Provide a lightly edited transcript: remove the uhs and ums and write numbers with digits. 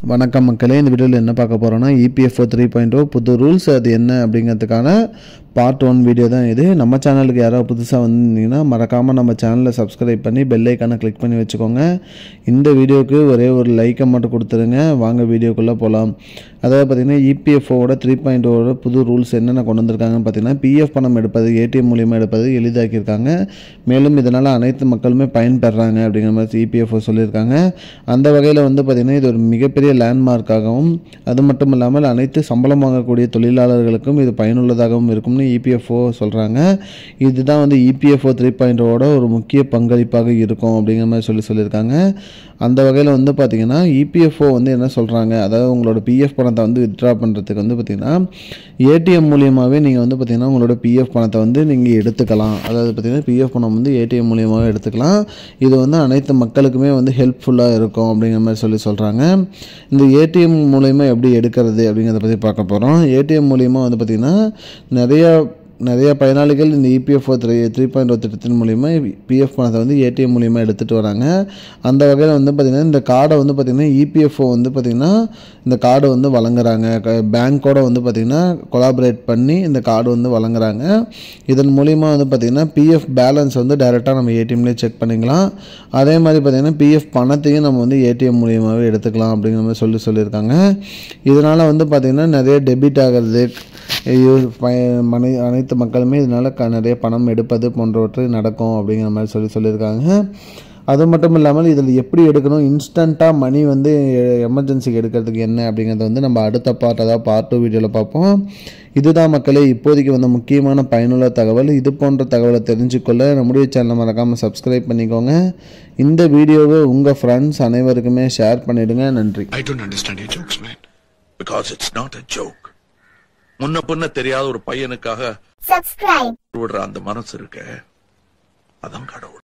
வணக்கம் மக்களே, இந்த வீடியோவில் என்ன பார்க்க போகிறோன்னா EPFO 3.0 புது ரூல்ஸ் அது என்ன அப்படிங்கிறதுக்கான பார்ட் 1 வீடியோ தான் இது. நம்ம சேனலுக்கு யாராவது புதுசாக வந்திருந்தீங்கன்னா மறக்காமல் நம்ம சேனலை சப்ஸ்கிரைப் பண்ணி பெல் ஐக்கானை கிளிக் பண்ணி வச்சுக்கோங்க. இந்த வீடியோவுக்கு ஒரே ஒரு லைக்கை மட்டும் கொடுத்துருங்க. வாங்க வீடியோக்குள்ளே போகலாம். அதாவது பார்த்திங்கன்னா EPFOவோட 3.0 புது ரூல்ஸ் என்னென்ன கொண்டு வந்திருக்காங்கன்னு பார்த்தீங்கன்னா, PF பணம் எடுப்பது ATM மூலியமாக எடுப்பது எளிதாக்கியிருக்காங்க. மேலும் இதனால் அனைத்து மக்களுமே பயன்பெறாங்க அப்படிங்கிற மாதிரி EPFO சொல்லியிருக்காங்க. அந்த வகையில் பார்த்திங்கன்னா இது ஒரு மிகப்பெரிய லேண்ட்மார்க்காகவும் அது மட்டும் இல்லாமல் அனைத்து சம்பளம் வாங்கக்கூடிய தொழிலாளர்களுக்கும் இது பயனுள்ளதாகவும் இருக்கும்னு EPFO சொல்கிறாங்க. இதுதான் EPFO 3.0ஓட ஒரு முக்கிய பங்களிப்பாக இருக்கும் அப்படிங்கிற மாதிரி சொல்லியிருக்காங்க. அந்த வகையில் பார்த்திங்கன்னா EPFO என்ன சொல்கிறாங்க, அதாவது உங்களோட PF பணத்தை வித்ட்ரா பண்ணுறதுக்கு பார்த்திங்கன்னா ATM மூலியமாகவே நீங்கள் பார்த்திங்கன்னா உங்களோட PF பணத்தை நீங்கள் எடுத்துக்கலாம். அதாவது பார்த்திங்கன்னா PF பணம் ATM மூலியமாகவே எடுத்துக்கலாம். இது அனைத்து மக்களுக்குமே ஹெல்ப்ஃபுல்லாக இருக்கும் அப்படிங்கிற மாதிரி சொல்கிறாங்க. இந்த ATM மூலயமா எப்படி எடுக்கிறது அப்படிங்கிறத பற்றி பார்க்க போகிறோம். ATM மூலயமா பார்த்திங்கன்னா நிறைய பயனாளிகள் இந்த EPFO 3.0 திட்டத்தின் மூலிமா PF பணத்தை ATM மூலிமா எடுத்துகிட்டு வராங்க. அந்த வகையில் பார்த்திங்கன்னா இந்த கார்டை பார்த்திங்கன்னா EPFO பார்த்திங்கன்னா இந்த கார்டு வழங்குறாங்க. பேங்க்கோட பார்த்திங்கன்னா கொலாபரேட் பண்ணி இந்த கார்டு வழங்குறாங்க. இதன் மூலிமா பார்த்திங்கன்னா PF பேலன்ஸ் டைரெக்டாக நம்ம ATMலேயே செக் பண்ணிக்கலாம். அதே மாதிரி பார்த்திங்கன்னா PF பணத்தையும் நம்ம ATM மூலியமாகவே எடுத்துக்கலாம் அப்படிங்கிற மாதிரி சொல்லியிருக்காங்க. இதனால் பார்த்திங்கன்னா நிறைய டெபிட் ஆகிறது, அனைத்து மக்களுமே இதனால் நிறைய பணம் எடுப்பது போன்றவற்றை நடக்கும் அப்படிங்கிற மாதிரி சொல்லியிருக்காங்க. அது மட்டும் இல்லாமல் இதில் எப்படி எடுக்கணும், இன்ஸ்டண்ட்டாக மணி எமர்ஜென்சிக்கு எடுக்கிறதுக்கு என்ன அப்படிங்கிறத நம்ம அடுத்த பார்ட் 2 வீடியோவில் பார்ப்போம். இதுதான் மக்களே இப்போதைக்கு முக்கியமான பயனுள்ள தகவல். இது போன்ற தகவலை தெரிஞ்சுக்கொள்ள நம்முடைய சேனலை மறக்காமல் சப்ஸ்கிரைப் பண்ணிக்கோங்க. இந்த வீடியோவை உங்கள் ஃப்ரெண்ட்ஸ் அனைவருக்குமே ஷேர் பண்ணிவிடுங்க. நன்றி. I don't understand your jokes, man. Because it's not a joke. முன்ன பின்ன தெரியாத ஒரு பையனுக்காக விடுற அந்த மனசு இருக்க, அதான் கடவுள்.